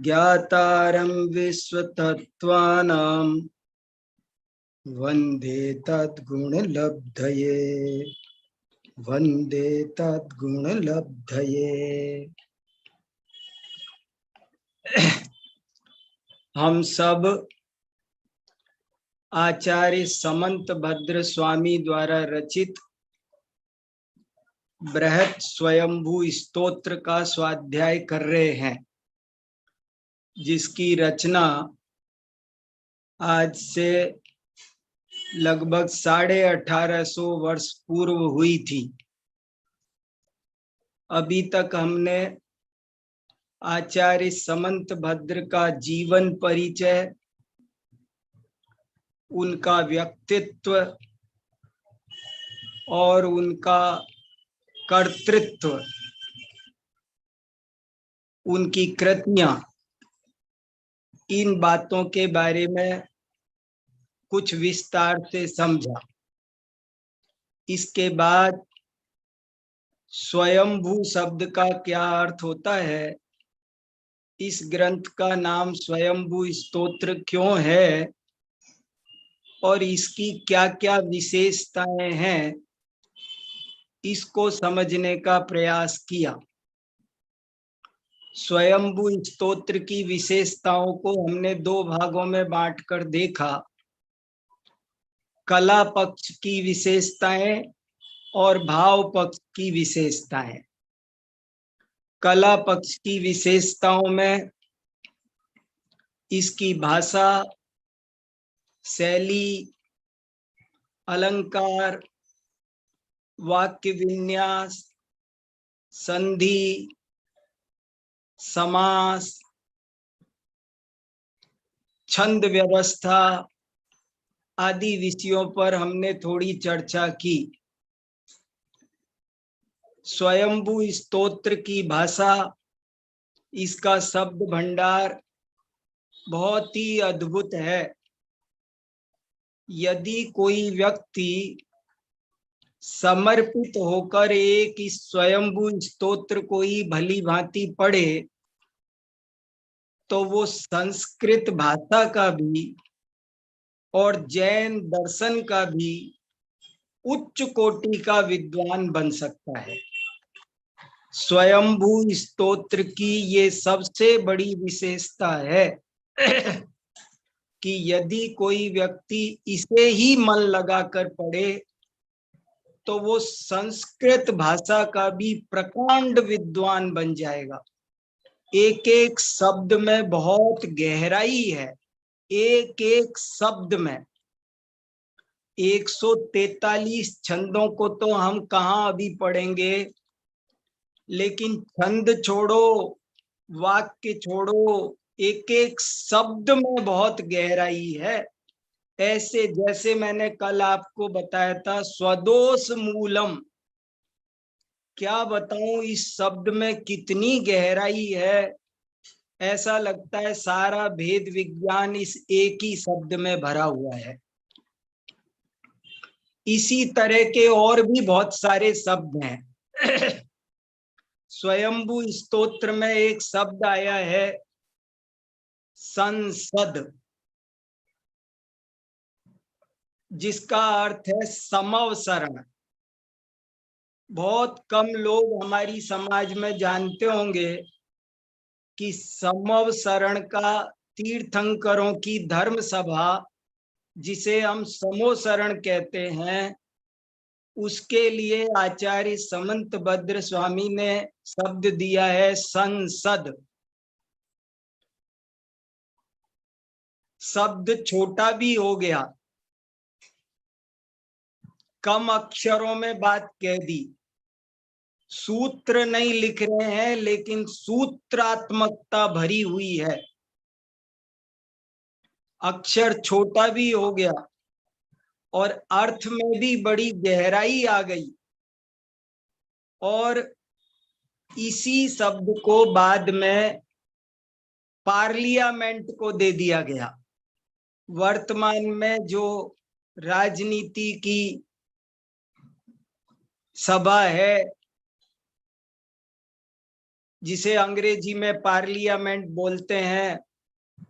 ज्ञातारं विश्वतत्त्वानां वन्दे तद्गुणलब्धये वन्दे तद्गुणलब्धये। हम सब आचार्य समंत भद्र स्वामी द्वारा रचित बृहत स्वयंभू स्तोत्र का स्वाध्याय कर रहे हैं, जिसकी रचना आज से लगभग 1850 वर्ष पूर्व हुई थी। अभी तक हमने आचार्य समंत भद्र का जीवन परिचय, उनका व्यक्तित्व और उनका कर्तृत्व, उनकी कृतियां, इन बातों के बारे में कुछ विस्तार से समझा। इसके बाद स्वयंभू शब्द का क्या अर्थ होता है, इस ग्रंथ का नाम स्वयंभू स्तोत्र क्यों है और इसकी क्या क्या विशेषताएं हैं, इसको समझने का प्रयास किया। स्वयंभू स्तोत्र की विशेषताओं को हमने दो भागों में बांटकर देखा। कला पक्ष की विशेषताएं और भाव पक्ष की विशेषताएं। कला पक्ष की विशेषताओं में इसकी भाषा, शैली, अलंकार, वाक्य विन्यास, संधि, समास, छंद व्यवस्था आदि विषयों पर हमने थोड़ी चर्चा की। स्वयंभू स्तोत्र की भाषा, इसका शब्द भंडार बहुत ही अद्भुत है। यदि कोई व्यक्ति समर्पित होकर एक इस स्वयंभू स्तोत्र को ही भली भांति पढ़े, तो वो संस्कृत भाषा का भी और जैन दर्शन का भी उच्च कोटि का विद्वान बन सकता है। स्वयंभू स्तोत्र की ये सबसे बड़ी विशेषता है कि यदि कोई व्यक्ति इसे ही मन लगाकर पढ़े, तो वो संस्कृत भाषा का भी प्रकांड विद्वान बन जाएगा। एक एक शब्द में बहुत गहराई है। एक एक शब्द में 143 छंदों को तो हम कहाँ अभी पढ़ेंगे, लेकिन छंद छोड़ो, वाक्य छोड़ो, एक एक शब्द में बहुत गहराई है। ऐसे जैसे मैंने कल आपको बताया था, स्वदोष मूलम, क्या बताऊं इस शब्द में कितनी गहराई है। ऐसा लगता है सारा भेद विज्ञान इस एक ही शब्द में भरा हुआ है। इसी तरह के और भी बहुत सारे शब्द हैं। स्वयंभू स्तोत्र में एक शब्द आया है संसद, जिसका अर्थ है समवसरण। बहुत कम लोग हमारी समाज में जानते होंगे कि समवसरण का तीर्थंकरों की धर्म सभा, जिसे हम समोसरण कहते हैं, उसके लिए आचार्य समंत भद्र स्वामी ने शब्द दिया है संसद। शब्द छोटा भी हो गया, कम अक्षरों में बात कह दी। सूत्र नहीं लिख रहे हैं, लेकिन सूत्रात्मकता भरी हुई है। अक्षर छोटा भी हो गया और अर्थ में भी बड़ी गहराई आ गई। और इसी शब्द को बाद में पार्लियामेंट को दे दिया गया। वर्तमान में जो राजनीति की सभा है, जिसे अंग्रेजी में पार्लियामेंट बोलते हैं,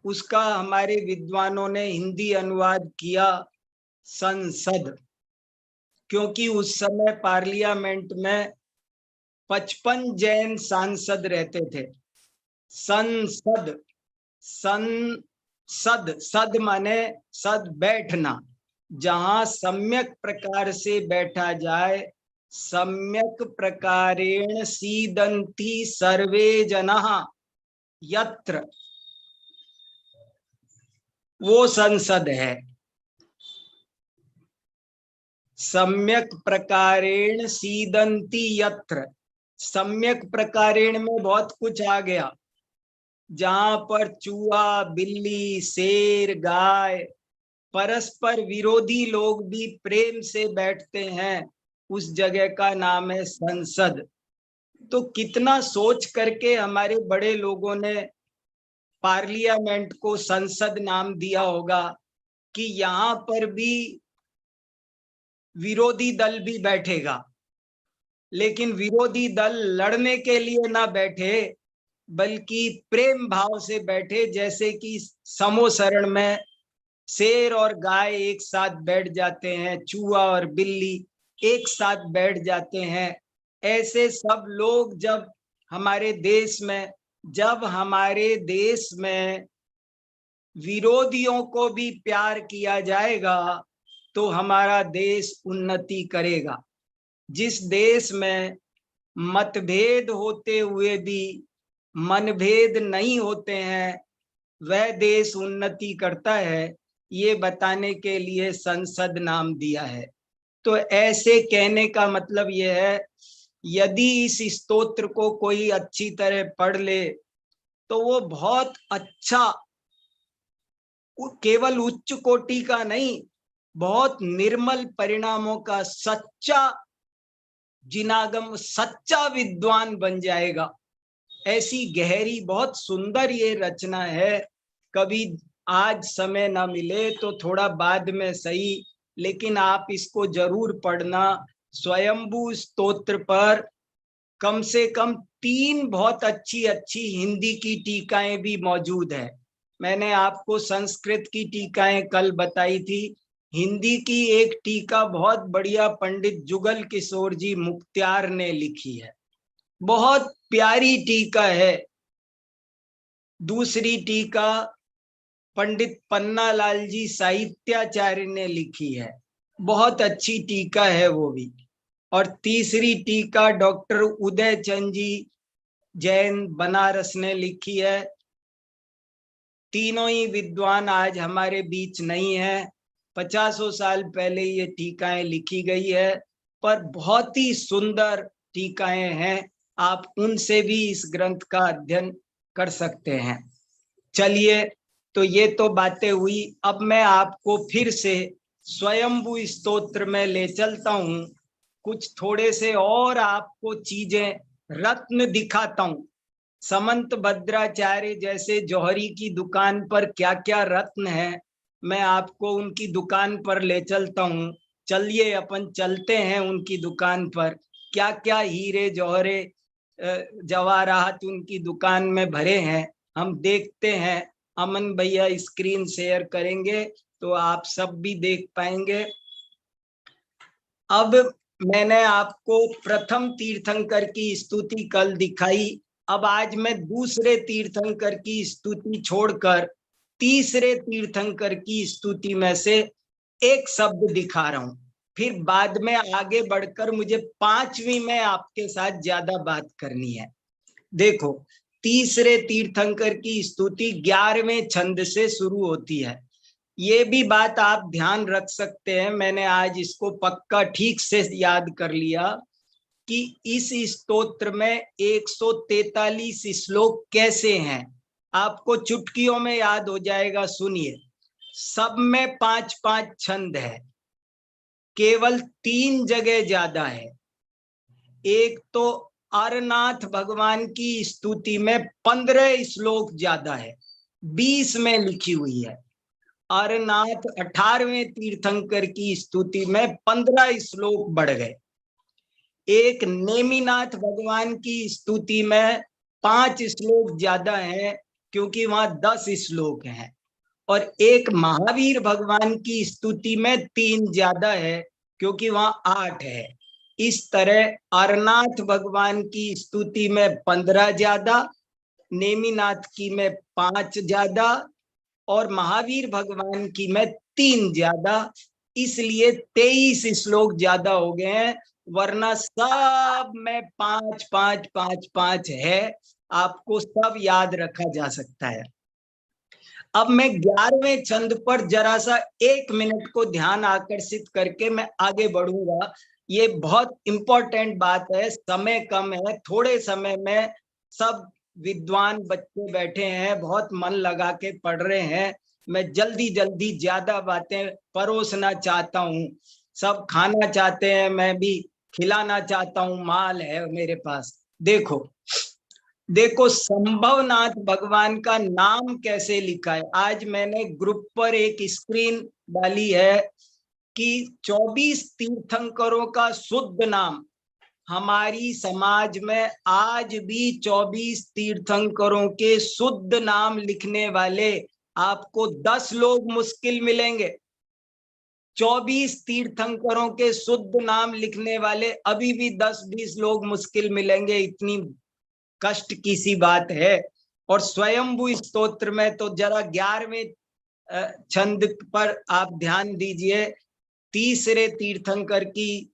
उसका हमारे विद्वानों ने हिंदी अनुवाद किया संसद, क्योंकि उस समय पार्लियामेंट में 55 जैन सांसद रहते थे। संसद, संसद, सद माने सद बैठना, जहां सम्यक प्रकार से बैठा जाए। सम्यक प्रकारेण सीदंती सर्वे जनाः यत्र, वो संसद है। सम्यक प्रकारेण सीदंती यत्र, सम्यक प्रकारेण में बहुत कुछ आ गया। जहां पर चूहा, बिल्ली, शेर, गाय, परस्पर विरोधी लोग भी प्रेम से बैठते हैं, उस जगह का नाम है संसद। तो कितना सोच करके हमारे बड़े लोगों ने पार्लियामेंट को संसद नाम दिया होगा कि यहाँ पर भी विरोधी दल भी बैठेगा, लेकिन विरोधी दल लड़ने के लिए ना बैठे, बल्कि प्रेम भाव से बैठे। जैसे कि समोसरण में शेर और गाय एक साथ बैठ जाते हैं, चूहा और बिल्ली एक साथ बैठ जाते हैं, ऐसे सब लोग जब हमारे देश में विरोधियों को भी प्यार किया जाएगा तो हमारा देश उन्नति करेगा। जिस देश में मतभेद होते हुए भी मनभेद नहीं होते हैं, वह देश उन्नति करता है। ये बताने के लिए संसद नाम दिया है। तो ऐसे कहने का मतलब यह है, यदि इस स्तोत्र को कोई अच्छी तरह पढ़ ले तो वो बहुत अच्छा, केवल उच्च कोटि का नहीं, बहुत निर्मल परिणामों का सच्चा जिनागम, सच्चा विद्वान बन जाएगा। ऐसी गहरी, बहुत सुंदर ये रचना है। कभी आज समय ना मिले तो थोड़ा बाद में सही, लेकिन आप इसको जरूर पढ़ना। स्वयंभू स्तोत्र पर कम से कम 3 बहुत अच्छी अच्छी हिंदी की टीकाएं भी मौजूद है। मैंने आपको संस्कृत की टीकाएं कल बताई थी। हिंदी की एक टीका बहुत बढ़िया पंडित जुगल किशोर जी मुख्तियार ने लिखी है, बहुत प्यारी टीका है। दूसरी टीका पंडित पन्नालाल जी साहित्याचार्य ने लिखी है, बहुत अच्छी टीका है वो भी। और तीसरी टीका डॉक्टर उदय चंद जी जैन बनारस ने लिखी है। तीनों ही विद्वान आज हमारे बीच नहीं है। 50 साल पहले ये टीकाएं लिखी गई है, पर बहुत ही सुंदर टीकाएं हैं। आप उनसे भी इस ग्रंथ का अध्ययन कर सकते हैं। चलिए, तो ये तो बातें हुई। अब मैं आपको फिर से स्वयंभू स्तोत्र में ले चलता हूँ। कुछ थोड़े से और आपको चीजें, रत्न दिखाता हूँ। समंत भद्राचार्य जैसे जौहरी की दुकान पर क्या क्या रत्न है, मैं आपको उनकी दुकान पर ले चलता हूँ। चलिए अपन चलते हैं उनकी दुकान पर। क्या क्या हीरे जौहरे जवाहरात उनकी दुकान में भरे हैं, हम देखते हैं। अमन भैया स्क्रीन शेयर करेंगे तो आप सब भी देख पाएंगे। अब मैंने आपको प्रथम तीर्थंकर की स्तुति कल दिखाई। अब आज मैं दूसरे तीर्थंकर की स्तुति छोड़कर तीसरे तीर्थंकर की स्तुति में से एक शब्द दिखा रहा हूं। फिर बाद में आगे बढ़कर मुझे 5वीं में आपके साथ ज्यादा बात करनी है। देखो, तीसरे तीर्थंकर की स्तुति 11वें छंद से शुरू होती है। ये भी बात आप ध्यान रख सकते हैं, मैंने आज इसको पक्का ठीक से याद कर लिया कि इस स्तोत्र में 143 श्लोक कैसे हैं। आपको चुटकियों में याद हो जाएगा। सुनिए, सब में 5-5 छंद है, केवल 3 जगह ज्यादा है। एक तो अरनाथ भगवान की स्तुति में 15 श्लोक ज्यादा है, 20 में लिखी हुई है। अरनाथ 18वें तीर्थंकर की स्तुति में 15 श्लोक बढ़ गए। एक नेमिनाथ भगवान की स्तुति में 5 श्लोक ज्यादा हैं क्योंकि वहां 10 श्लोक हैं, और एक महावीर भगवान की स्तुति में 3 ज्यादा है क्योंकि वहां 8 है। इस तरह अरनाथ भगवान की स्तुति में 15 ज्यादा, नेमिनाथ की में 5 ज्यादा, और महावीर भगवान की में 3 ज्यादा, इसलिए 23 श्लोक ज्यादा हो गए हैं, वरना सब में 5 5 5 5 है, आपको सब याद रखा जा सकता है। अब मैं 11वें छंद पर जरा सा 1 मिनट को ध्यान आकर्षित करके मैं आगे बढ़ूंगा। ये बहुत इंपॉर्टेंट बात है, समय कम है, थोड़े समय में सब विद्वान बच्चे बैठे हैं, बहुत मन लगा के पढ़ रहे हैं। मैं जल्दी जल्दी ज्यादा बातें परोसना चाहता हूँ, सब खाना चाहते हैं, मैं भी खिलाना चाहता हूँ, माल है मेरे पास। देखो देखो संभवनाथ भगवान का नाम कैसे लिखा है। आज मैंने ग्रुप पर एक स्क्रीन डाली है कि 24 तीर्थंकरों का शुद्ध नाम। हमारी समाज में आज भी 24 तीर्थंकरों के शुद्ध नाम लिखने वाले आपको 10 लोग मुश्किल मिलेंगे। 24 तीर्थंकरों के शुद्ध नाम लिखने वाले अभी भी 10-20 लोग मुश्किल मिलेंगे, इतनी कष्ट की सी बात है। और स्वयंभू स्तोत्र में तो जरा 11वें छंद पर आप ध्यान दीजिए, तीसरे तीर्थंकर की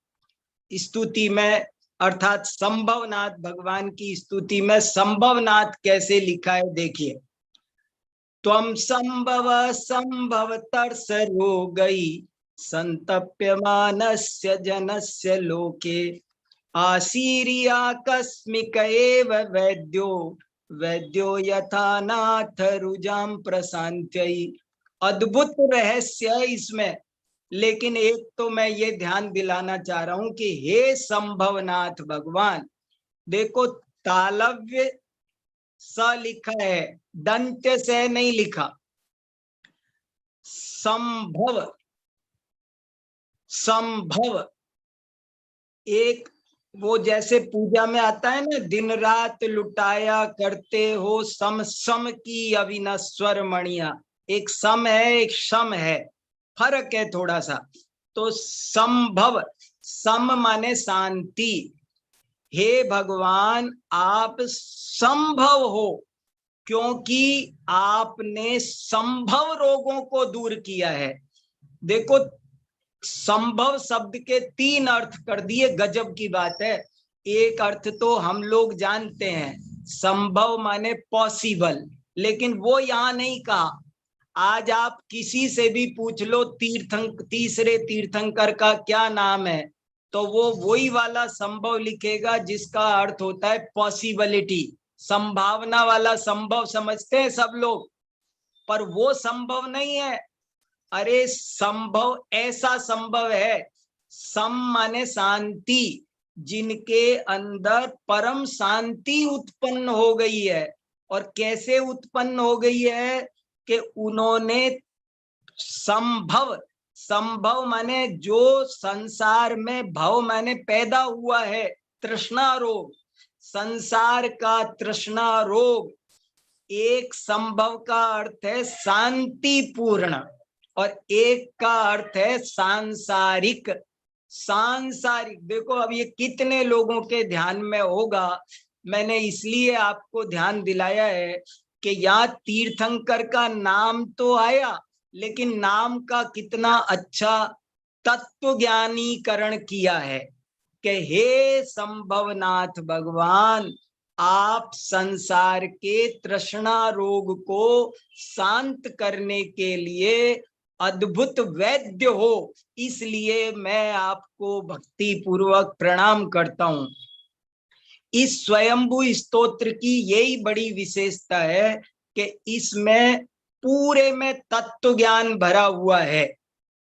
स्तुति में अर्थात संभवनाथ भगवान की स्तुति में संभवनाथ कैसे लिखा है देखिए। त्वं संभव संभवतर्षरो गई संतप्यमानस्य जनस्य लोके आशीर्याकस्मिक एव वैद्यो वैद्यो यथा नाथ रुजाम प्रशांत्यई। अद्भुत रहस्य है इसमें, लेकिन एक तो मैं ये ध्यान दिलाना चाह रहा हूं कि हे संभवनाथ भगवान, देखो तालव्य स लिखा है, दंत से नहीं लिखा। संभव संभव एक वो जैसे पूजा में आता है ना, दिन रात लुटाया करते हो सम सम की अविनश्वर मणिया। एक सम है, एक शम है, फर्क है थोड़ा सा। तो संभव, सम माने शांति। हे भगवान आप संभव हो क्योंकि आपने संभव रोगों को दूर किया है। देखो संभव शब्द के 3 अर्थ कर दिए, गजब की बात है। एक अर्थ तो हम लोग जानते हैं, संभव माने पॉसिबल, लेकिन वो यहां नहीं कहा। आज आप किसी से भी पूछ लो तीसरे तीर्थंकर का क्या नाम है, तो वो वही वाला संभव लिखेगा जिसका अर्थ होता है पॉसिबिलिटी, संभावना वाला संभव समझते हैं सब लोग, पर वो संभव नहीं है। अरे संभव ऐसा संभव है, सम माने शांति, जिनके अंदर परम शांति उत्पन्न हो गई है। और कैसे उत्पन्न हो गई है कि उन्होंने संभव, संभव माने जो संसार में, भव माने पैदा हुआ है, तृष्णा रोग, संसार का तृष्णा रोग। एक संभव का अर्थ है शांतिपूर्ण और एक का अर्थ है सांसारिक। सांसारिक देखो अब ये कितने लोगों के ध्यान में होगा, मैंने इसलिए आपको ध्यान दिलाया है कि यहाँ तीर्थंकर का नाम तो आया, लेकिन नाम का कितना अच्छा तत्व ज्ञानीकरण किया है कि हे संभवनाथ भगवान, आप संसार के तृष्णा रोग को शांत करने के लिए अद्भुत वैद्य हो, इसलिए मैं आपको भक्ति पूर्वक प्रणाम करता हूं। इस स्वयंभू स्तोत्र की यही बड़ी विशेषता है कि इसमें पूरे में तत्व ज्ञान भरा हुआ है।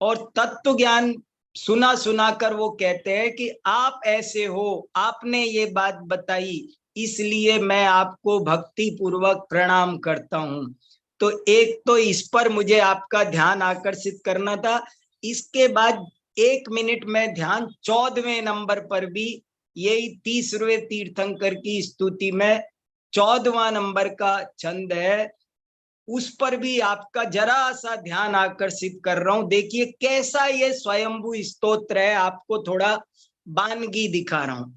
और तत्व ज्ञान सुना सुना कर वो कहते हैं कि आप ऐसे हो, आपने ये बात बताई, इसलिए मैं आपको भक्ति पूर्वक प्रणाम करता हूं। तो एक तो इस पर मुझे आपका ध्यान आकर्षित करना था। इसके बाद 1 मिनट में ध्यान 14वें नंबर पर भी यही तीसरे तीर्थंकर की स्तुति में 14वां नंबर का छंद है, उस पर भी आपका जरा सा ध्यान आकर्षित कर रहा हूं। देखिए कैसा ये स्वयंभू स्तोत्र है, आपको थोड़ा बानगी दिखा रहा हूं।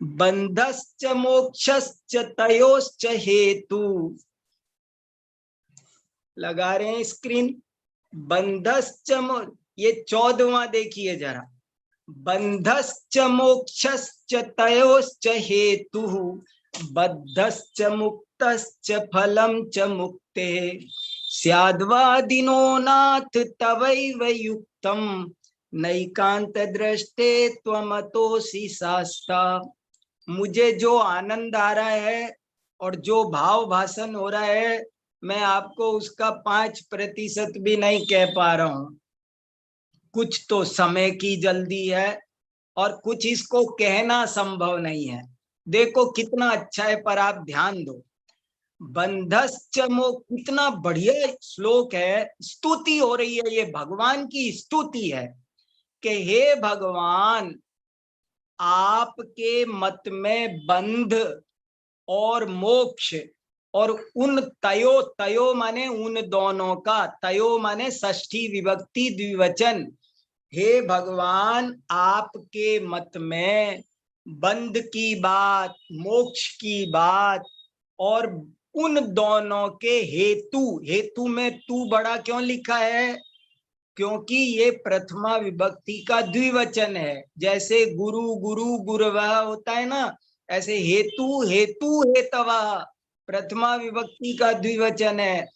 बंधश्च मोक्षश्च तयोश्च हेतु, लगा रहे हैं स्क्रीन। बंधश्च, ये 14वां देखिए जरा। बंधश्च मोक्षश्च तयोश्च हेतु, बद्धश्च मुक्तश्च फलं च मुक्ते, स्याद्वादिनो नाथ तवैव युक्तम्, नैकांत दृष्टे त्वमतोसि शास्ता। मुझे जो आनंद आ रहा है और जो भाव भाषण हो रहा है, मैं आपको उसका 5% भी नहीं कह पा रहा हूं। कुछ तो समय की जल्दी है और कुछ इसको कहना संभव नहीं है। देखो कितना अच्छा है, पर आप ध्यान दो। बंधश्च मोक्ष, कितना बढ़िया श्लोक है, स्तुति हो रही है, ये भगवान की स्तुति है कि हे भगवान, आपके मत में बंध और मोक्ष और उन तयो, तयो माने उन दोनों का, तयो माने षष्ठी विभक्ति द्विवचन। हे भगवान, आपके मत में बंध की बात, मोक्ष की बात और उन दोनों के हेतु, हेतु में तू बड़ा क्यों लिखा है? क्योंकि ये प्रथमा विभक्ति का द्विवचन है। जैसे गुरु गुरु गुरवः होता है ना, ऐसे हेतु हेतु हेतवः प्रथमा विभक्ति का द्विवचन है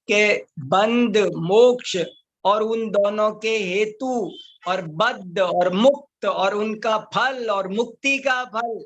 के बंध मोक्ष और उन दोनों के हेतु और बद्ध और मुक्त और उनका फल और मुक्ति का फल।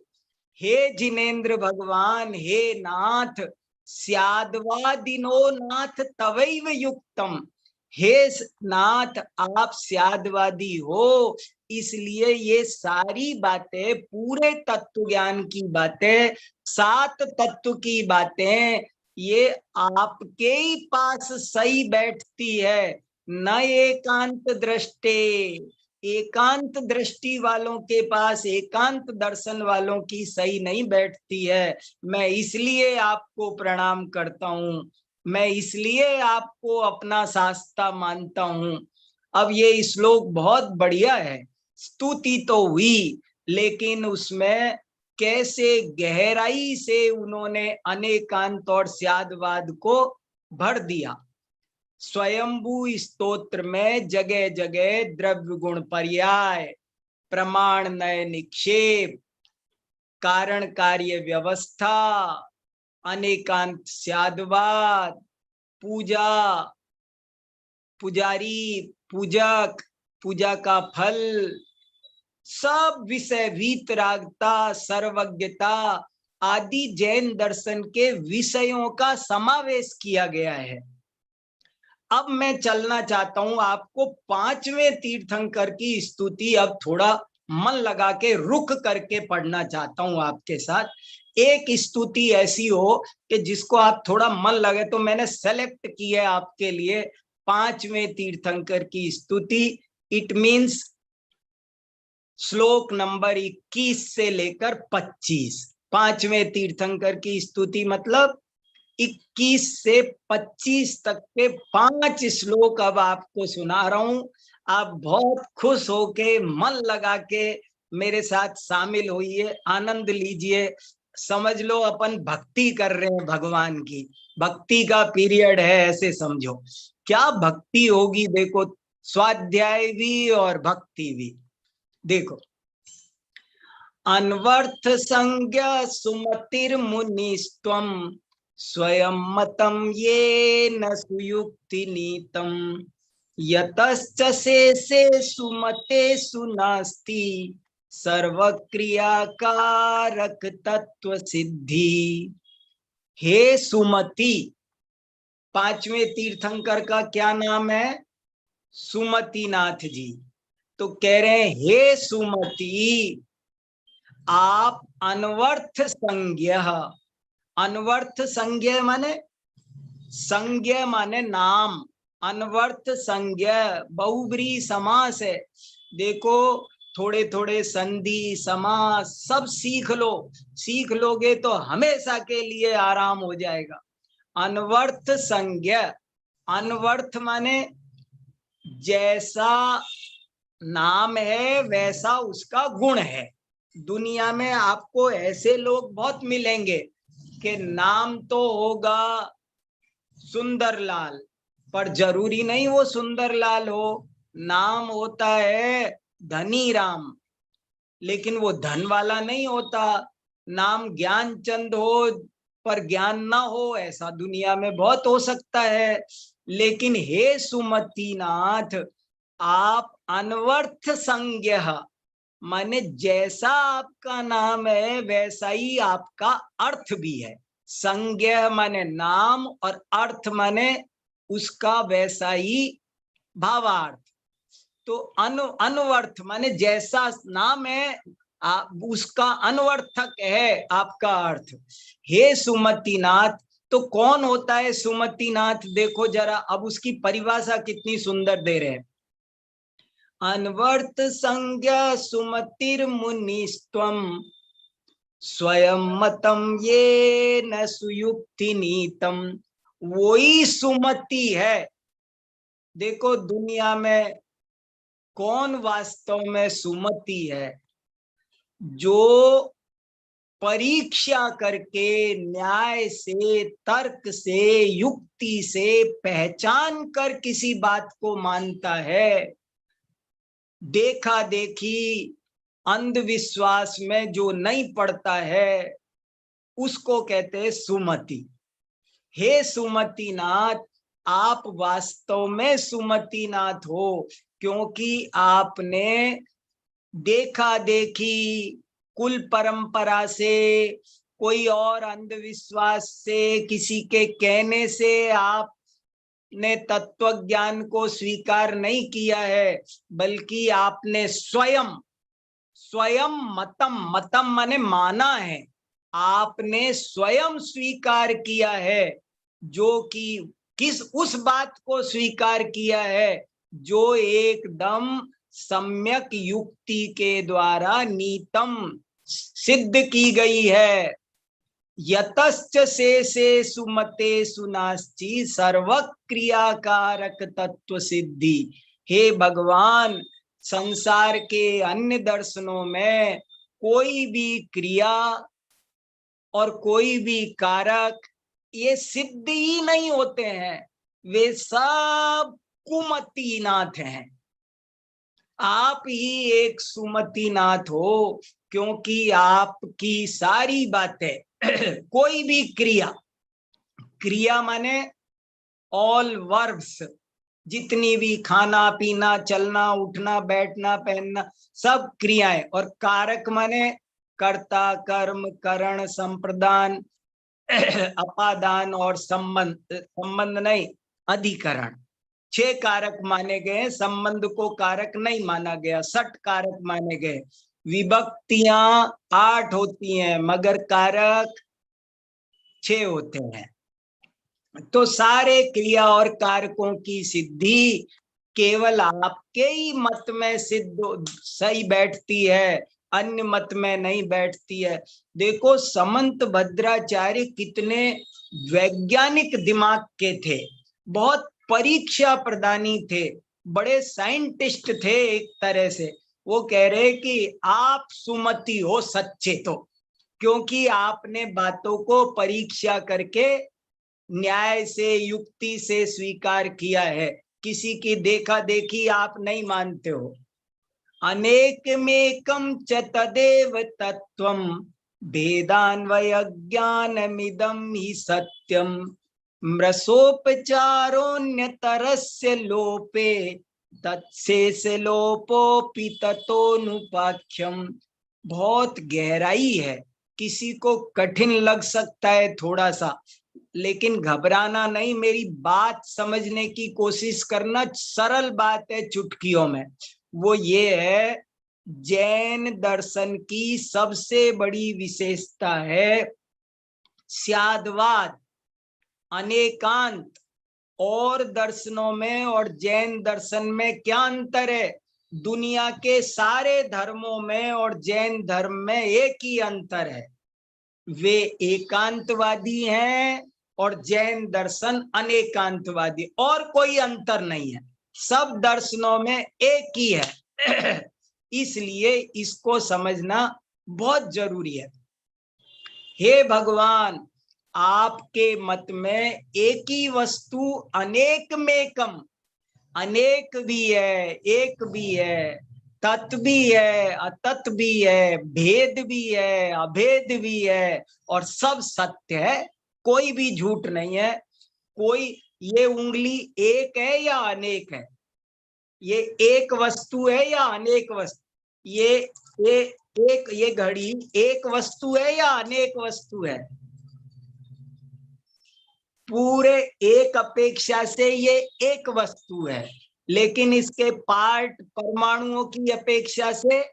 हे जिनेन्द्र भगवान, हे नाथ, स्याद्वादिनो नाथ तवैव युक्तम, हे नाथ आप स्याद्वादी हो, इसलिए ये सारी बातें, पूरे तत्व ज्ञान की बातें, 7 तत्व की बातें, ये आपके ही पास सही बैठती है, न एकांत दृष्टे। एकांत दृष्टि वालों के पास, एकांत दर्शन वालों की सही नहीं बैठती है। मैं इसलिए आपको प्रणाम करता हूं, मैं इसलिए आपको अपना शास्ता मानता हूं। अब ये श्लोक बहुत बढ़िया है, स्तुति तो हुई, लेकिन उसमें कैसे गहराई से उन्होंने अनेकांत और स्यादवाद को भर दिया। स्वयंभू स्तोत्र में जगह जगह द्रव्य गुण पर्याय, प्रमाण नय निक्षेप, कारण कार्य व्यवस्था, अनेकांत स्यादवाद, पूजा, पुजारी, पूजक, पूजा का फल, सब विषय, वीतरागता, सर्वज्ञता आदि जैन दर्शन के विषयों का समावेश किया गया है। अब मैं चलना चाहता हूं आपको 5वें तीर्थंकर की स्तुति, अब थोड़ा मन लगा के रुक करके पढ़ना चाहता हूं आपके साथ। एक स्तुति ऐसी हो कि जिसको आप थोड़ा मन लगे, तो मैंने सेलेक्ट की है आपके लिए 5वें तीर्थंकर की स्तुति। इट मीन्स श्लोक नंबर 21 से लेकर 25, 5वें तीर्थंकर की स्तुति मतलब 21 से 25 तक के 5 श्लोक अब आपको सुना रहा हूं। आप बहुत खुश होके, मन लगा के मेरे साथ शामिल होइए, आनंद लीजिए। समझ लो अपन भक्ति कर रहे हैं भगवान की, भक्ति का पीरियड है, ऐसे समझो। क्या भक्ति होगी देखो, स्वाध्याय भी और भक्ति भी। देखो, अनवर्थ संज्ञा सुमतिर मुनिस्त्वम, स्वयं मतम ये न सुयुक्ति नीतम, यतश्च शेषे सुमते सुनास्ति, सर्वक्रियाकारक तत्व सिद्धि। हे सुमति, 5वें तीर्थंकर का क्या नाम है? सुमति नाथ जी। तो कह रहे हैं हे सुमति, आप अनवर्थ संज्ञ, अनवर्थ संज्ञ माने, संज्ञ माने नाम, अनवर्थ संज्ञ बहुब्रीहि समास है। देखो थोड़े थोड़े संधि समास सब सीख लो, सीख लोगे तो हमेशा के लिए आराम हो जाएगा। अनवर्थ संज्ञ, अनवर्थ माने जैसा नाम है वैसा उसका गुण है। दुनिया में आपको ऐसे लोग बहुत मिलेंगे कि नाम तो होगा सुंदरलाल, पर जरूरी नहीं वो सुंदरलाल हो। नाम होता है धनी राम, लेकिन वो धन वाला नहीं होता। नाम ज्ञानचंद हो पर ज्ञान ना हो, ऐसा दुनिया में बहुत हो सकता है। लेकिन हे सुमतिनाथ, आप अनवर्थ संज्ञ, माने जैसा आपका नाम है वैसा ही आपका अर्थ भी है। संज्ञ माने नाम और अर्थ माने उसका वैसा ही भावार्थ। तो अनुवर्थ माने जैसा नाम है उसका अनुवर्थक है आपका अर्थ। हे सुमतिनाथ, तो कौन होता है सुमतिनाथ? देखो जरा, अब उसकी परिभाषा कितनी सुंदर दे रहे हैं। अनवर्थ संज्ञा सुमतिर मुनिस्त्वम स्वयं मतम ये न सुयुक्ति नीतम। वही सुमति है। देखो दुनिया में कौन वास्तव में सुमति है? जो परीक्षा करके न्याय से, तर्क से, युक्ति से पहचान कर किसी बात को मानता है। देखा देखी अंधविश्वास में जो नहीं पड़ता है उसको कहते हैं सुमति। हे सुमतिनाथ, आप वास्तव में सुमतिनाथ हो, क्योंकि आपने देखा देखी कुल परंपरा से, कोई और अंधविश्वास से, किसी के कहने से आपने तत्व ज्ञान को स्वीकार नहीं किया है, बल्कि आपने स्वयं स्वयं मतम, मतम माने माना है, आपने स्वयं स्वीकार किया है। जो कि किस उस बात को स्वीकार किया है जो एकदम सम्यक युक्ति के द्वारा नीतम सिद्ध की गई है। यतश्च से सुमते सुनाश्ची सर्व क्रियाकारक तत्व सिद्धि। हे भगवान, संसार के अन्य दर्शनों में कोई भी क्रिया और कोई भी कारक ये सिद्ध ही नहीं होते हैं, वे सब कुमतिनाथ हैं। आप ही एक सुमतिनाथ हो, क्योंकि आपकी सारी बातें कोई भी क्रिया, क्रिया माने ऑल वर्ब्स, जितनी भी खाना पीना चलना उठना बैठना पहनना सब क्रियाएं, और कारक माने कर्ता कर्म करण संप्रदान अपादान और संबंध, संबंध नहीं अधिकरण, 6 कारक माने गए। संबंध को कारक नहीं माना गया, 6 कारक माने गए। विभक्तियां 8 होती हैं मगर कारक 6 होते हैं। तो सारे क्रिया और कारकों की सिद्धि केवल आपके ही मत में सिद्ध सही बैठती है, अन्य मत में नहीं बैठती है। देखो समंत भद्राचार्य कितने वैज्ञानिक दिमाग के थे, बहुत परीक्षा प्रदानी थे, बड़े साइंटिस्ट थे एक तरह से। वो कह रहे कि आप सुमति हो सच्चे तो, क्योंकि आपने बातों को परीक्षा करके न्याय से युक्ति से स्वीकार किया है, किसी की देखा देखी आप नहीं मानते हो। अनेकमेकं च तदेव तत्वं भेदान्वय ज्ञानमिदं हि सत्यं मृषोपचारोऽन्यतरस्य लोपे तत्शेष लोपोऽपि ततोऽनुपाख्यम्। बहुत गहराई है, किसी को कठिन लग सकता है थोड़ा सा, लेकिन घबराना नहीं, मेरी बात समझने की कोशिश करना। सरल बात है चुटकियों में। वो ये है, जैन दर्शन की सबसे बड़ी विशेषता है स्यादवाद, अनेकांत। और दर्शनों में और जैन दर्शन में क्या अंतर है? दुनिया के सारे धर्मों में और जैन धर्म में एक ही अंतर है, वे एकांतवादी हैं और जैन दर्शन अनेकांतवादी, और कोई अंतर नहीं है, सब दर्शनों में एक ही है। इसलिए इसको समझना बहुत जरूरी है। हे भगवान, आपके मत में एक ही वस्तु अनेक में कम, अनेक भी है, एक भी है, तत् भी है, अतत् भी है, भेद भी है, अभेद भी है, और सब सत्य है, कोई भी झूठ नहीं है। कोई, ये उंगली एक है या अनेक है, ये एक वस्तु है या अनेक वस्तु, ये एक, ये घड़ी एक वस्तु है या अनेक वस्तु है? पूरे एक अपेक्षा से ये एक वस्तु है, लेकिन इसके पार्ट परमाणुओं की अपेक्षा से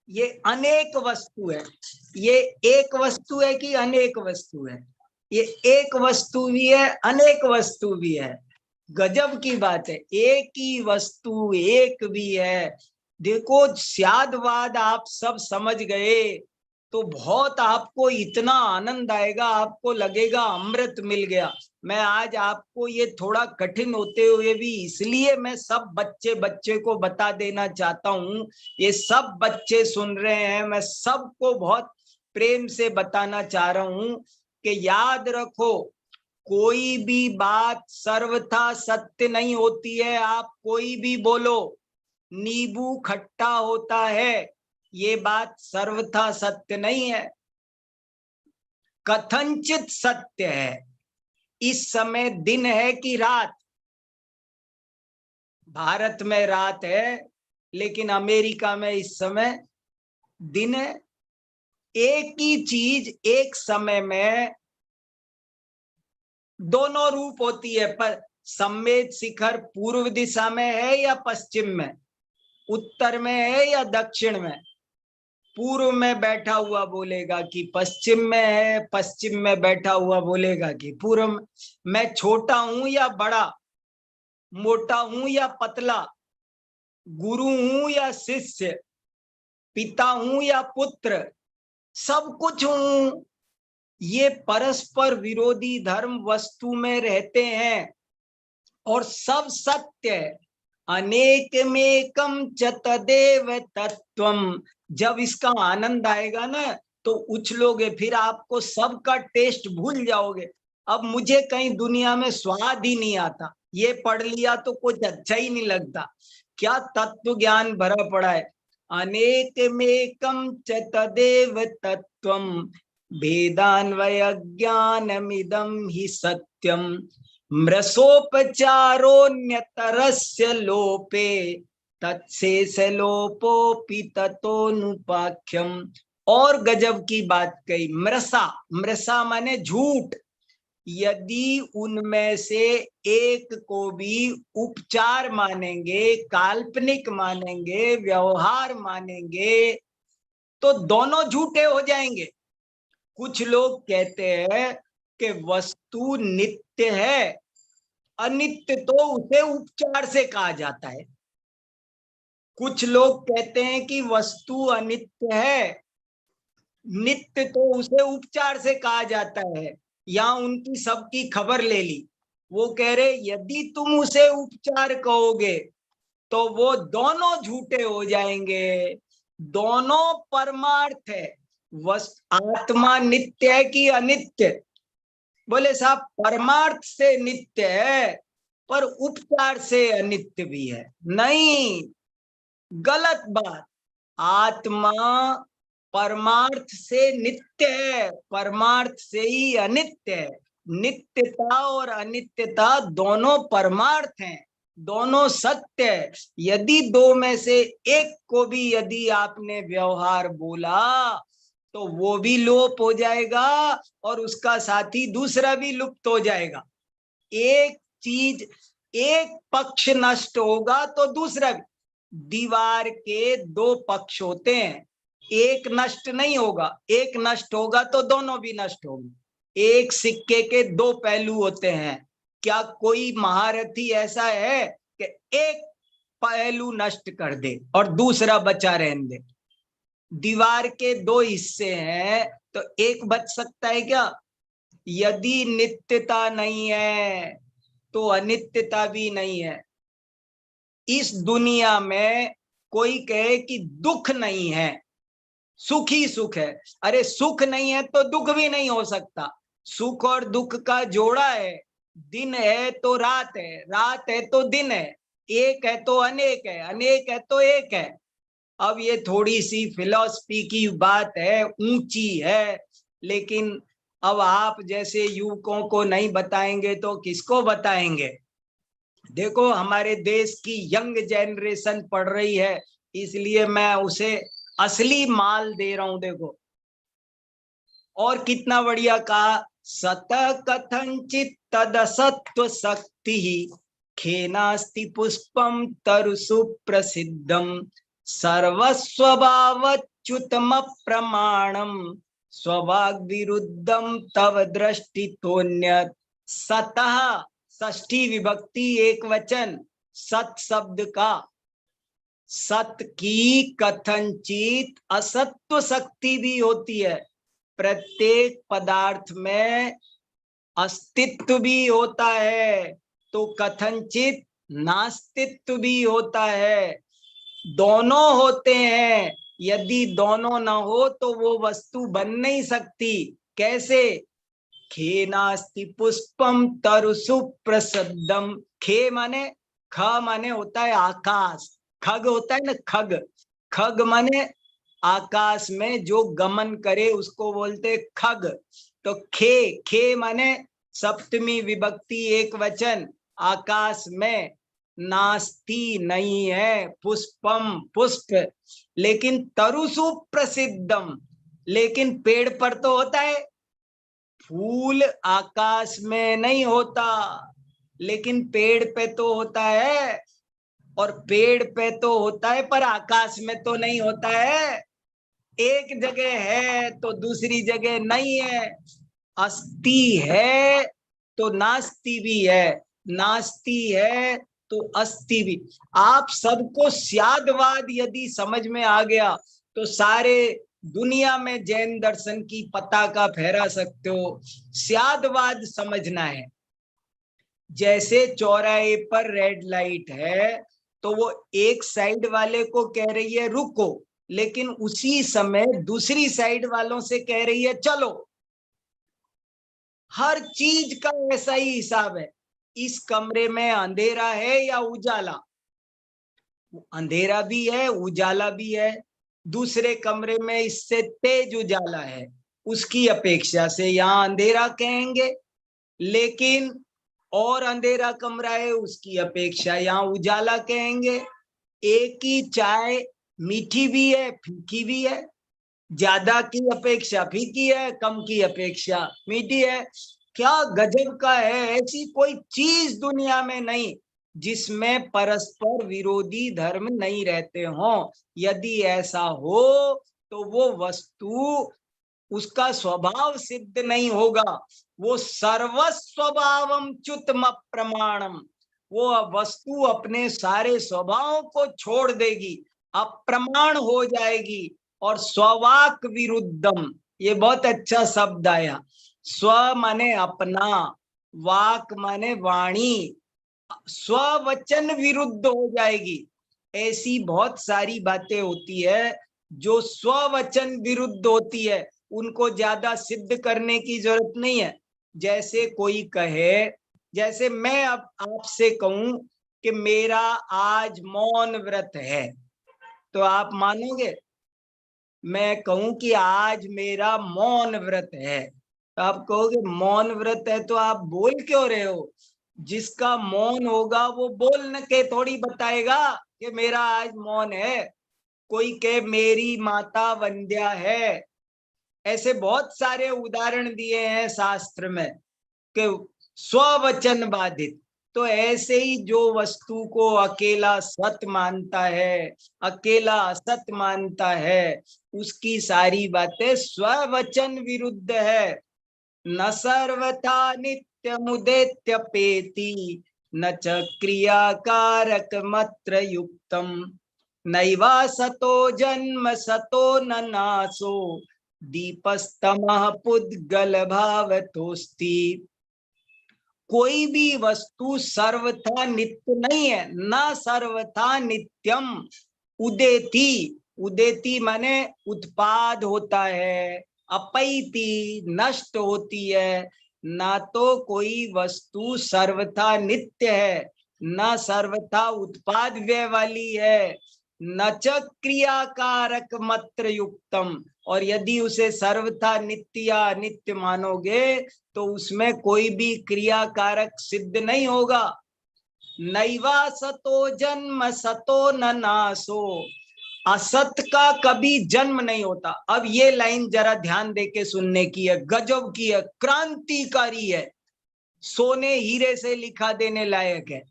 ये अनेक वस्तु है। ये एक वस्तु है कि अनेक वस्तु है? ये एक वस्तु भी है, अनेक वस्तु भी है। गजब की बात है, एक ही वस्तु एक भी है। देखो, स्यादवाद आप सब समझ गए तो बहुत आपको इतना आनंद आएगा, आपको लगेगा अमृत मिल गया। मैं आज आपको ये थोड़ा कठिन होते हुए भी इसलिए मैं सब बच्चे को बता देना चाहता हूँ, ये सब बच्चे सुन रहे हैं, मैं सबको बहुत प्रेम से बताना चाह रहा हूँ कि याद रखो, कोई भी बात सर्वथा सत्य नहीं होती है। आप कोई भी बोलो, नींबू खट्टा होता है, ये बात सर्वथा सत्य नहीं है, कथनचित सत्य है। इस समय दिन है कि रात? भारत में रात है, लेकिन अमेरिका में इस समय दिन है। एक ही चीज एक समय में दोनों रूप होती है, पर सम्मेद शिखर पूर्व दिशा में है या पश्चिम में, उत्तर में है या दक्षिण में? पूर्व में बैठा हुआ बोलेगा कि पश्चिम में है, पश्चिम में बैठा हुआ बोलेगा कि पूर्व में। मैं छोटा हूं या बड़ा, मोटा हूं या पतला, गुरु हूं या शिष्य, पिता हूं या पुत्र, सब कुछ हूं। ये परस्पर विरोधी धर्म वस्तु में रहते हैं और सब सत्य है। अनेकमेकम च तदेव तत्वम। जब इसका आनंद आएगा ना तो उछलोगे, फिर आपको सबका टेस्ट भूल जाओगे। अब मुझे कहीं दुनिया में स्वाद ही नहीं आता, ये पढ़ लिया तो कुछ अच्छा ही नहीं लगता। क्या तत्व ज्ञान भरा पड़ा है। अनेकमेकम च तदेव तत्वम भेदान्वय ज्ञानमिदं हि सत्यम मृषोपचारोन्यतरस्य लोपे तत्शेष लोपोपि ततोनुपाख्यम। और गजब की बात कही, मृषा, मृषा माने झूठ। यदि उनमें से एक को भी उपचार मानेंगे, काल्पनिक मानेंगे, व्यवहार मानेंगे, तो दोनों झूठे हो जाएंगे। कुछ लोग कहते हैं कि वस्तु नित्य है, अनित्य तो उसे उपचार से कहा जाता है। कुछ लोग कहते हैं कि वस्तु अनित्य है, नित्य तो उसे उपचार से कहा जाता है। या उनकी सबकी खबर ले ली, वो कह रहे यदि तुम उसे उपचार कहोगे तो वो दोनों झूठे हो जाएंगे। दोनों परमार्थ है। आत्मा नित्य है कि अनित्य? बोले साहब, परमार्थ से नित्य है पर उपचार से अनित्य भी है। नहीं, गलत बात। आत्मा परमार्थ से नित्य है, परमार्थ से ही अनित्य है। नित्यता और अनित्यता दोनों परमार्थ हैं, दोनों सत्य है। यदि दो में से एक को भी यदि आपने व्यवहार बोला तो वो भी लोप हो जाएगा और उसका साथी दूसरा भी लुप्त हो जाएगा। एक चीज, एक पक्ष नष्ट होगा तो दूसरा भी। दीवार के दो पक्ष होते हैं, एक नष्ट नहीं होगा, एक नष्ट होगा तो दोनों भी नष्ट होंगे। एक सिक्के के दो पहलू होते हैं। क्या कोई महारथी ऐसा है कि एक पहलू नष्ट कर दे और दूसरा बचा रहने दे। दीवार के दो हिस्से हैं तो एक बच सकता है क्या? यदि नित्यता नहीं है तो अनित्यता भी नहीं है। इस दुनिया में कोई कहे कि दुख नहीं है, सुख ही सुख है। अरे सुख नहीं है तो दुख भी नहीं हो सकता। सुख और दुख का जोड़ा है। दिन है तो रात है, रात है तो दिन है, एक है तो अनेक है, अनेक है तो एक है। अब ये थोड़ी सी फिलॉसफी की बात है, ऊंची है, लेकिन अब आप जैसे युवकों को नहीं बताएंगे तो किसको बताएंगे? देखो हमारे देश की यंग जनरेशन पढ़ रही है, इसलिए मैं उसे असली माल दे रहा हूं। देखो और कितना बढ़िया कहा, सत कथंचित तदसत्व शक्ति खेनास्ति पुष्पम तरसु प्रसिद्धम सर्वस्वभावच्युतम प्रमाणम स्वभाग विरुद्धम तव दृष्टि तोन्य सतः, षष्ठी विभक्ति एक वचन, सत शब्द का, सत की कथनचित असत्व शक्ति भी होती है। प्रत्येक पदार्थ में अस्तित्व भी होता है तो कथनचित नास्तित्व भी होता है। दोनों होते हैं। यदि दोनों ना हो तो वो वस्तु बन नहीं सकती। कैसे? खे नास्ति पुष्पम तरुसु प्रसद्धम। खे माने, ख माने होता है आकाश, खग होता है ना, खग, खग माने आकाश में जो गमन करे उसको बोलते खग। तो खे, खे माने सप्तमी विभक्ति एक वचन, आकाश में, नास्ति नहीं है, पुष्पम पुष्प, लेकिन तरुसु प्रसिद्धम, लेकिन पेड़ पर तो होता है। फूल आकाश में नहीं होता लेकिन पेड़ पे तो होता है, और पेड़ पे तो होता है पर आकाश में तो नहीं होता है। एक जगह है तो दूसरी जगह नहीं है। अस्ति है तो नास्ति भी है, नास्ति है तो अस्ति भी। आप सबको स्यादवाद यदि समझ में आ गया तो सारे दुनिया में जैन दर्शन की पताका फहरा सकते हो। स्यादवाद समझना है। जैसे चौराहे पर रेड लाइट है तो वो एक साइड वाले को कह रही है रुको, लेकिन उसी समय दूसरी साइड वालों से कह रही है चलो। हर चीज का ऐसा ही हिसाब है। इस कमरे में अंधेरा है या उजाला? अंधेरा भी है, उजाला भी है। दूसरे कमरे में इससे तेज उजाला है, उसकी अपेक्षा से यहाँ अंधेरा कहेंगे। लेकिन और अंधेरा कमरा है, उसकी अपेक्षा यहाँ उजाला कहेंगे। एक ही चाय मीठी भी है, फीकी भी है। ज्यादा की अपेक्षा फीकी है, कम की अपेक्षा मीठी है। क्या गजब का है! ऐसी कोई चीज दुनिया में नहीं जिसमें परस्पर विरोधी धर्म नहीं रहते हों। यदि ऐसा हो तो वो वस्तु, उसका स्वभाव सिद्ध नहीं होगा। वो सर्वस्वभावम च्युतम प्रमाणम, वो वस्तु अपने सारे स्वभाव को छोड़ देगी, अप्रमाण हो जाएगी। और स्ववाक विरुद्धम, ये बहुत अच्छा शब्द आया। स्व माने अपना, वाक माने वाणी, स्ववचन विरुद्ध हो जाएगी। ऐसी बहुत सारी बातें होती है जो स्ववचन विरुद्ध होती है, उनको ज्यादा सिद्ध करने की जरूरत नहीं है। जैसे कोई कहे, जैसे मैं अब आपसे कहूं कि मेरा आज मौन व्रत है, तो आप मानोगे? मैं कहूं कि आज मेरा मौन व्रत है, तो आप कहोगे मौन व्रत है तो आप बोल क्यों रहे हो? जिसका मौन होगा वो बोल के थोड़ी बताएगा कि मेरा आज मौन है। कोई कहे मेरी माता वंद्या है, ऐसे बहुत सारे उदाहरण दिए हैं शास्त्र में कि स्ववचन बाधित। तो ऐसे ही जो वस्तु को अकेला सत मानता है, अकेला असत मानता है, उसकी सारी बातें स्ववचन विरुद्ध है। न सर्वथा नित्यमुदेत्यपेति न च क्रियाकारक मत्र युक्तम नैवा सतो जन्म सतो न नासो दीपस्तमः पुद्गल भावतोस्ति। कोई भी वस्तु सर्वथा नित्य नहीं है, न सर्वथा नित्यम। उदेति, उदेति माने उत्पाद होता है, अपैति नष्ट होती है। ना तो कोई वस्तु सर्वथा नित्य है, न सर्वथा उत्पाद व्यय वाली है, न च क्रियाकारक मत्र युक्तम। और यदि उसे सर्वथा नित्य या अनित्य मानोगे तो उसमें कोई भी क्रियाकारक सिद्ध नहीं होगा। नैवा सतो जन्म सतो न नासो, असत का कभी जन्म नहीं होता। अब ये लाइन जरा ध्यान देके सुनने की है, गजब की है, क्रांतिकारी है, सोने हीरे से लिखा देने लायक है।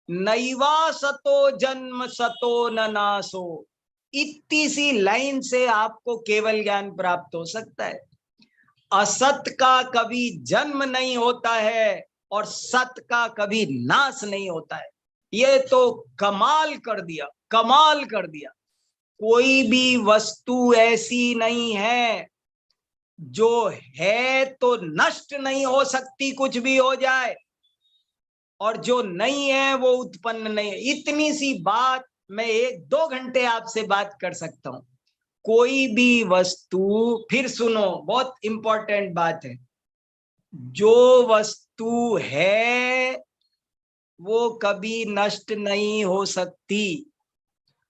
नैवा सतो जन्म सतो न नासो, इतनी सी लाइन से आपको केवल ज्ञान प्राप्त हो सकता है। असत का कभी जन्म नहीं होता है और सत का कभी नाश नहीं होता है। ये तो कमाल कर दिया, कमाल कर दिया। कोई भी वस्तु ऐसी नहीं है जो है तो नष्ट नहीं हो सकती, कुछ भी हो जाए, और जो नहीं है वो उत्पन्न नहीं है। इतनी सी बात मैं 1-2 घंटे आपसे बात कर सकता हूं। कोई भी वस्तु, फिर सुनो, बहुत इंपॉर्टेंट बात है, जो वस्तु है वो कभी नष्ट नहीं हो सकती,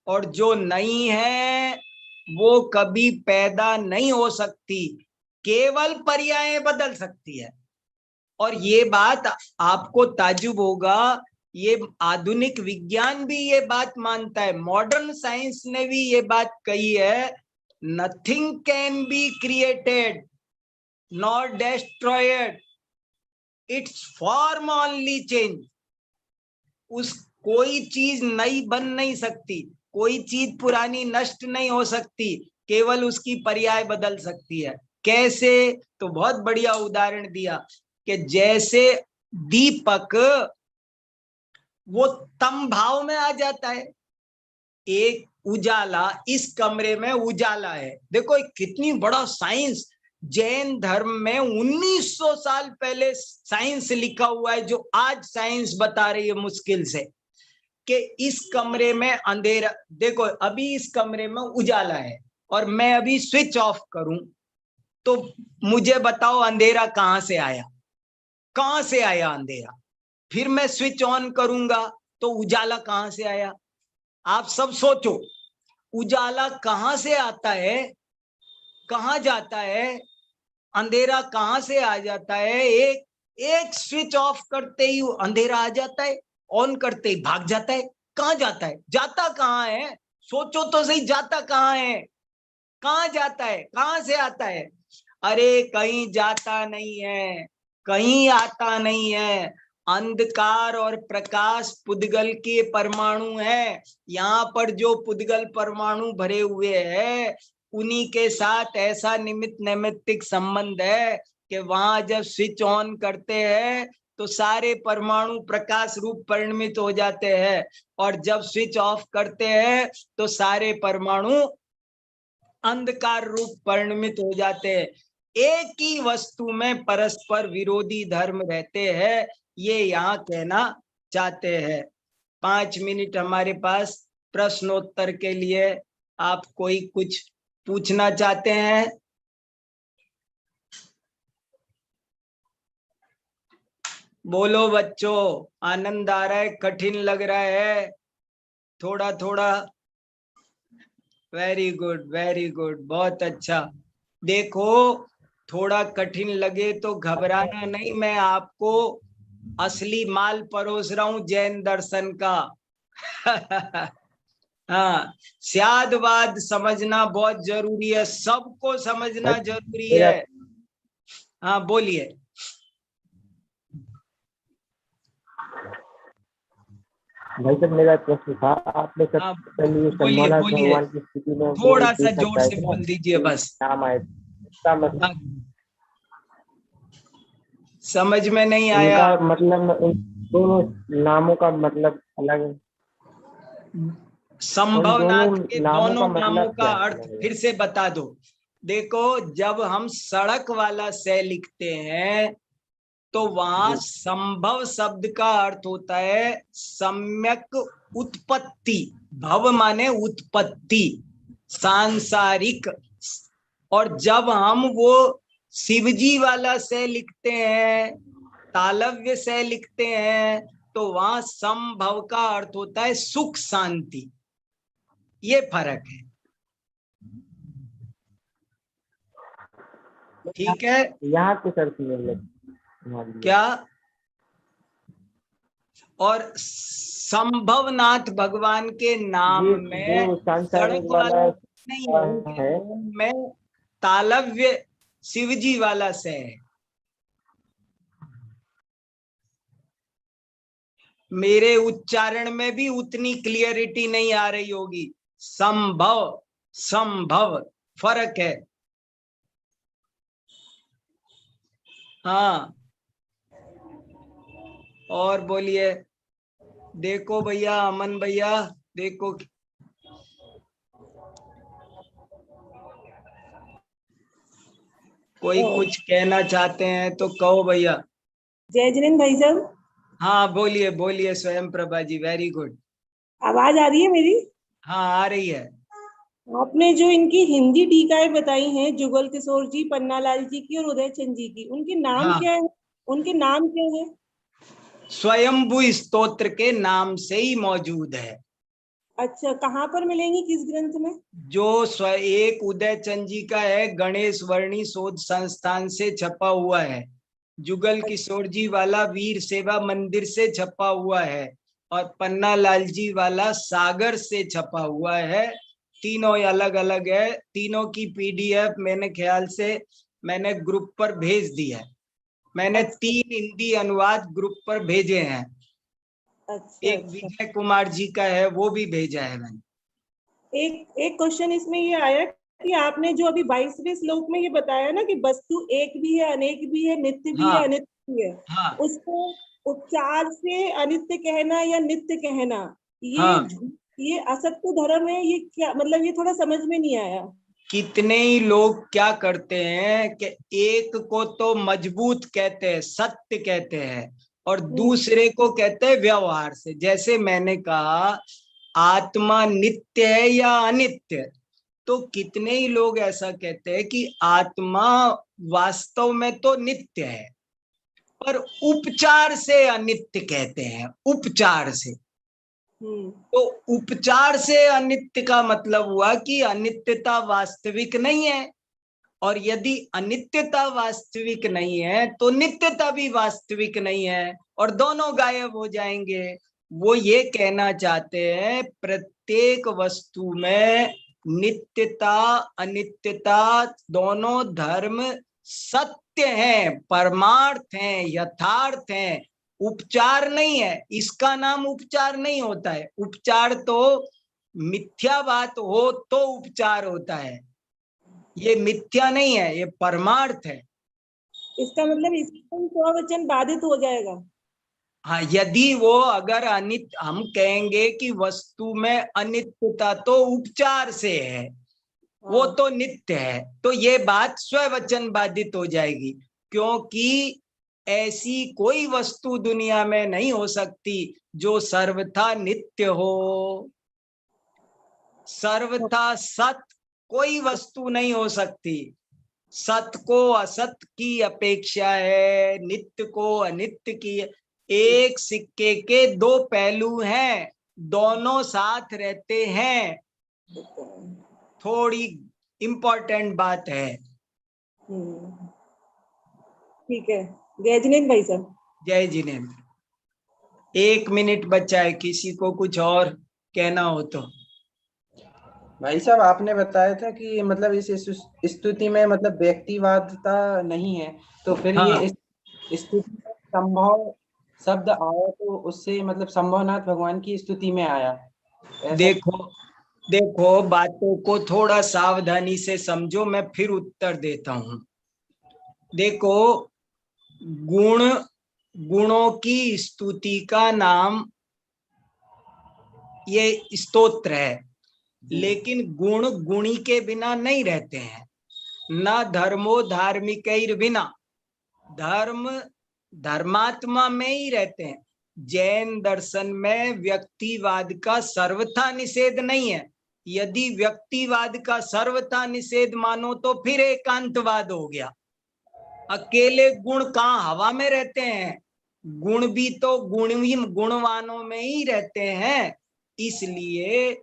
और जो नहीं है वो कभी पैदा नहीं हो सकती, केवल पर्याय बदल सकती है। और ये बात आपको ताज्जुब होगा, ये आधुनिक विज्ञान भी ये बात मानता है, मॉडर्न साइंस ने भी ये बात कही है, nothing can be created nor destroyed, it's form only change. उस कोई चीज नई बन नहीं सकती, कोई चीज पुरानी नष्ट नहीं हो सकती, केवल उसकी पर्याय बदल सकती है। कैसे? तो बहुत बढ़िया उदाहरण दिया कि जैसे दीपक वो तम भाव में आ जाता है, एक उजाला, इस कमरे में उजाला है। देखो कितनी बड़ा साइंस, जैन धर्म में 1900 साल पहले साइंस लिखा हुआ है, जो आज साइंस बता रही है मुश्किल से कि इस कमरे में अंधेरा। देखो अभी इस कमरे में उजाला है और मैं अभी स्विच ऑफ करूं तो मुझे बताओ अंधेरा कहां से आया, कहां से आया अंधेरा? फिर मैं स्विच ऑन करूंगा तो उजाला कहां से आया? आप सब सोचो, उजाला कहां से आता है, कहां जाता है, अंधेरा कहां से आ जाता है? एक एक स्विच ऑफ करते ही अंधेरा आ जाता है, ऑन करते ही भाग जाता है। कहां जाता है? जाता कहां है? सोचो तो सही, जाता कहां है? कहां जाता है? कहां से आता है? अरे कहीं जाता नहीं है, कहीं आता नहीं है। अंधकार और प्रकाश पुद्गल के परमाणु है। यहाँ पर जो पुद्गल परमाणु भरे हुए हैं उन्हीं के साथ ऐसा निमित्त नैमित्तिक संबंध है कि वहां जब स्विच ऑन करते हैं तो सारे परमाणु प्रकाश रूप परिणमित हो जाते हैं, और जब स्विच ऑफ करते हैं तो सारे परमाणु अंधकार रूप परिणमित हो जाते हैं। एक ही वस्तु में परस्पर विरोधी धर्म रहते हैं, ये यहाँ कहना चाहते हैं। 5 मिनट हमारे पास प्रश्नोत्तर के लिए। आप कोई कुछ पूछना चाहते हैं? बोलो बच्चों, आनंद आ रहा है, कठिन लग रहा है? थोड़ा थोड़ा। वेरी गुड, वेरी गुड, बहुत अच्छा। देखो थोड़ा कठिन लगे तो घबराना नहीं, मैं आपको असली माल परोस रहा हूं जैन दर्शन का। हाँ, स्यादवाद समझना बहुत जरूरी है, सबको समझना जरूरी मेरा है। हाँ बोलिए। भाई साहब, मेरा प्रश्न था, आपने हाँ बोलिए ब्रह्मानंद बोलिए, भगवान की स्थिति में वो थोड़ा सा देखा जोर था से ना, बोल दीजिए बस। नाम आए, इसका मतलब हाँ, समझ में नहीं आया। उनका मतलब दोनों नामों का मतलब अलग है। उन संभवनाथ दोनों के नामों दोनों का नामों मतलब का क्या अर्थ अलग है? फिर से बता दो। देखो, जब हम सड़क वाला से लिखते हैं तो वहां जी संभव शब्द का अर्थ होता है सम्यक उत्पत्ति। भव माने उत्पत्ति, सांसारिक। और जब हम वो शिवजी वाला से लिखते हैं, तालव्य से लिखते हैं, तो वहां संभव का अर्थ होता है सुख शांति। ये फर्क है। ठीक है। यहाँ कुछ अर्थ मतलब क्या? और संभवनाथ भगवान के नाम ये में जो सांसारिक सड़क वाला वाला नहीं है, उनके है, नाम में तालव्य शिवजी वाला से है। मेरे उच्चारण में भी उतनी क्लियरिटी नहीं आ रही होगी। संभव संभव फर्क है। हाँ, और बोलिए। देखो भैया, अमन भैया, देखो कोई कुछ कहना चाहते हैं तो कहो भैया। जय जिनेन्द्र भाई साहब, हाँ, बोलिए बोलिए स्वयं प्रभा जी, वेरी गुड। आवाज आ रही है मेरी? हाँ, आ रही है। आपने जो इनकी हिंदी टीकाएं बताई हैं, जुगल किशोर जी, पन्नालाल जी की और उदय चंद जी की, उनके नाम हाँ, क्या है? उनके नाम क्या है? स्वयंभू स्तोत्र के नाम से ही मौजूद है। अच्छा, कहाँ पर मिलेंगी, किस ग्रंथ में? जो एक उदय चंद जी का है, गणेश वर्णी शोध संस्थान से छपा हुआ है। जुगल किशोर जी वाला वीर सेवा मंदिर से छपा हुआ है। और पन्ना लाल जी वाला सागर से छपा हुआ है। तीनों अलग अलग है। तीनों की पीडीएफ मैंने ख्याल से मैंने ग्रुप पर भेज दी है। मैंने अच्छा 3 हिंदी अनुवाद ग्रुप पर भेजे हैं। अच्छा एक अच्छा। विजय कुमार जी का है, वो भी भेजा है मैंने। एक एक क्वेश्चन इसमें ये आया कि आपने जो अभी 22वें श्लोक में ये बताया ना कि वस्तु एक भी है, अनेक भी है, नित्य भी है, हाँ अनित्य भी है, हाँ उसको उपचार से अनित्य कहना या नित्य कहना, ये हाँ। ये असत्य धर्म है, ये क्या मतलब? ये थोड़ा समझ में नहीं आया। कितने ही लोग क्या करते हैं कि एक को तो मजबूत कहते हैं, सत्य कहते हैं, और दूसरे को कहते हैं व्यवहार से। जैसे मैंने कहा आत्मा नित्य है या अनित्य, तो कितने ही लोग ऐसा कहते हैं कि आत्मा वास्तव में तो नित्य है, पर उपचार से अनित्य कहते हैं, उपचार से। तो उपचार से अनित्य का मतलब हुआ कि अनित्यता वास्तविक नहीं है। और यदि अनित्यता वास्तविक नहीं है तो नित्यता भी वास्तविक नहीं है, और दोनों गायब हो जाएंगे। वो ये कहना चाहते हैं प्रत्येक वस्तु में नित्यता अनित्यता दोनों धर्म सत्य हैं, परमार्थ हैं, यथार्थ हैं, उपचार नहीं है। इसका नाम उपचार नहीं होता है। उपचार तो मिथ्या बात हो तो उपचार होता है। ये मिथ्या नहीं है, ये परमार्थ है। इसका मतलब इसका स्ववचन बाधित हो जाएगा। हाँ, यदि वो अगर अनित्य, हम कहेंगे कि वस्तु में अनित्यता तो उपचार से है, वो तो नित्य है, तो ये बात स्ववचन बाधित हो जाएगी। क्योंकि ऐसी कोई वस्तु दुनिया में नहीं हो सकती जो सर्वथा नित्य हो। सर्वथा सत कोई वस्तु नहीं हो सकती। सत को असत की अपेक्षा है, नित्य को अनित्य की। एक सिक्के के 2 पहलू हैं, दोनों साथ रहते हैं। थोड़ी इंपॉर्टेंट बात है। ठीक है, जय जिनेन्द्र भाई साहब। जय जिनेन्द्र। 1 मिनट बचा है, किसी को कुछ और कहना हो तो। भाई साहब, आपने बताया था कि मतलब इस स्तुति में मतलब व्यक्तिवादता नहीं है, तो फिर हाँ, ये इस स्तुति में संभव शब्द आया तो उससे मतलब संभवनाथ भगवान की स्तुति में आया ऐसा? देखो देखो, बातों को थोड़ा सावधानी से समझो, मैं फिर उत्तर देता हूं। देखो, गुण गुणों की स्तुति का नाम ये स्तोत्र है, लेकिन गुण गुणी के बिना नहीं रहते हैं। न धर्मो धार्मिक बिना, धर्म धर्मात्मा में ही रहते हैं। जैन दर्शन में व्यक्तिवाद का सर्वथा निषेध नहीं है। यदि व्यक्तिवाद का सर्वथा निषेध मानो तो फिर एकांतवाद हो गया। अकेले गुण कहाँ हवा में रहते हैं, गुण भी तो गुणवानों में ही रहते हैं। इसलिए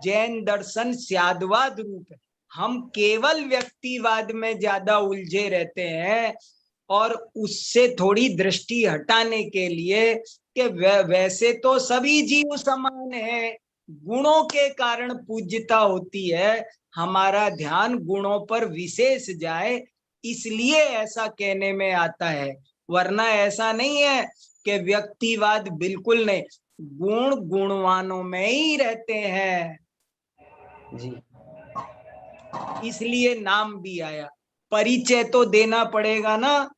जैन दर्शन स्याद्वाद रूप है। हम केवल व्यक्तिवाद में ज्यादा उलझे रहते हैं, और उससे थोड़ी दृष्टि हटाने के लिए कि वैसे तो सभी जीव समान है, गुणों के कारण पूज्यता होती है, हमारा ध्यान गुणों पर विशेष जाए, इसलिए ऐसा कहने में आता है। वरना ऐसा नहीं है कि व्यक्तिवाद बिल्कुल नहीं, गुण गुणवानों में ही रहते हैं। जी इसलिए नाम भी आया। परिचय तो देना पड़ेगा ना।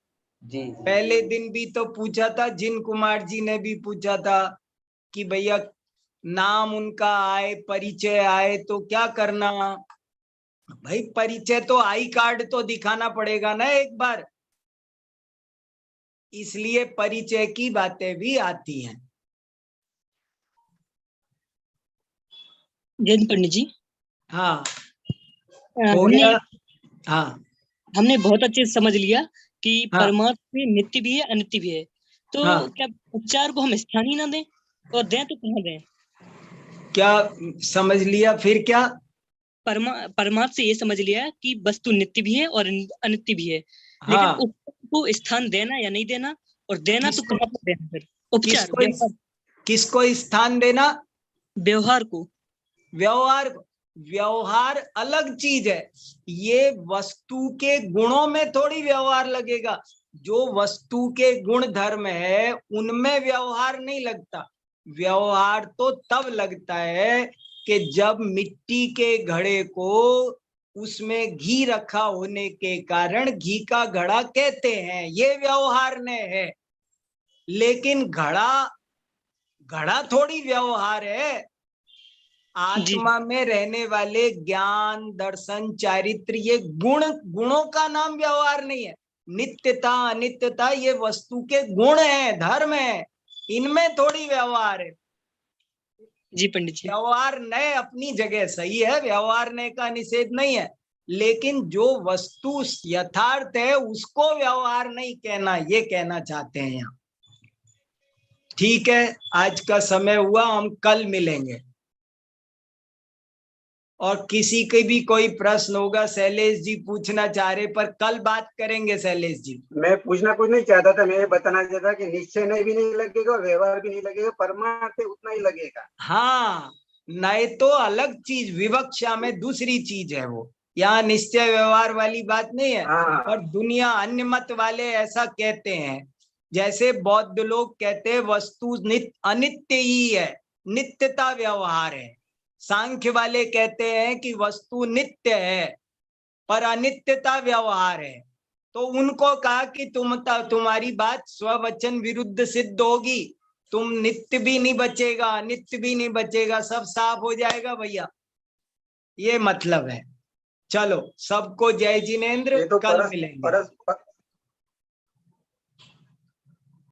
जी पहले दिन भी तो पूछा था, जिन कुमार जी ने भी पूछा था कि भैया नाम उनका आए, परिचय आए तो क्या करना। भाई परिचय तो आई कार्ड तो दिखाना पड़ेगा ना एक बार, इसलिए परिचय की बातें भी आती हैं। जयंत पंडित जी, हाँ हो हमने गया। हाँ हमने बहुत अच्छे से समझ लिया कि हाँ परमात्मा नित्य भी है अनित्य भी है। तो हाँ। क्या उपचार को हम स्थान ही ना दें, और दें तो कहाँ दें? क्या समझ लिया फिर क्या? परमात्मा से ये समझ लिया कि वस्तु नित्य भी है और अनित्य भी है, लेकिन हाँ। उपचार को स्थान देना या नहीं देना, और देना तो किसको कहाँ पर देना? फिर उपचार किसको स्थान देना? व्यवहार को। व्यवहार अलग चीज है। ये वस्तु के गुणों में थोड़ी व्यवहार लगेगा। जो वस्तु के गुण धर्म है उनमें व्यवहार नहीं लगता। व्यवहार तो तब लगता है कि जब मिट्टी के घड़े को उसमें घी रखा होने के कारण घी का घड़ा कहते हैं, ये व्यवहार ने है। लेकिन घड़ा थोड़ी व्यवहार है। आत्मा में रहने वाले ज्ञान, दर्शन, चारित्र, ये गुणों का नाम व्यवहार नहीं है। नित्यता, अनित्यता ये वस्तु के गुण है, धर्म है, इनमें थोड़ी व्यवहार है। जी पंडित जी। व्यवहार नए अपनी जगह सही है, व्यवहार ने का निषेध नहीं है, लेकिन जो वस्तु यथार्थ है उसको व्यवहार नहीं कहना, ये कहना चाहते हैं यहाँ। ठीक है, आज का समय हुआ, हम कल मिलेंगे। और किसी के भी कोई प्रश्न होगा, शैलेश जी पूछना चाह रहे, पर कल बात करेंगे शैलेश जी। मैं पूछना कुछ नहीं चाहता था, मैं ये बताना चाहता था कि निश्चय नहीं भी नहीं लगेगा और व्यवहार भी नहीं लगेगा, परमार्थ उतना ही लगेगा। हाँ, नए तो अलग चीज, विवक्षा में दूसरी चीज है वो। यहाँ निश्चय व्यवहार वाली बात नहीं है। हाँ। और दुनिया अन्य मत वाले ऐसा कहते हैं, जैसे बौद्ध लोग कहते हैं वस्तु अनित्य ही है, नित्यता व्यवहार है। सांख्य वाले कहते हैं कि वस्तु नित्य है पर अनित्यता व्यवहार है। तो उनको कहा कि तुम्हारी बात स्ववचन विरुद्ध सिद्ध होगी, तुम नित्य भी नहीं बचेगा, अनित्य भी नहीं बचेगा, सब साफ हो जाएगा भैया, ये मतलब है। चलो सबको जय जिनेंद्र, ये तो कल मिलेंगे।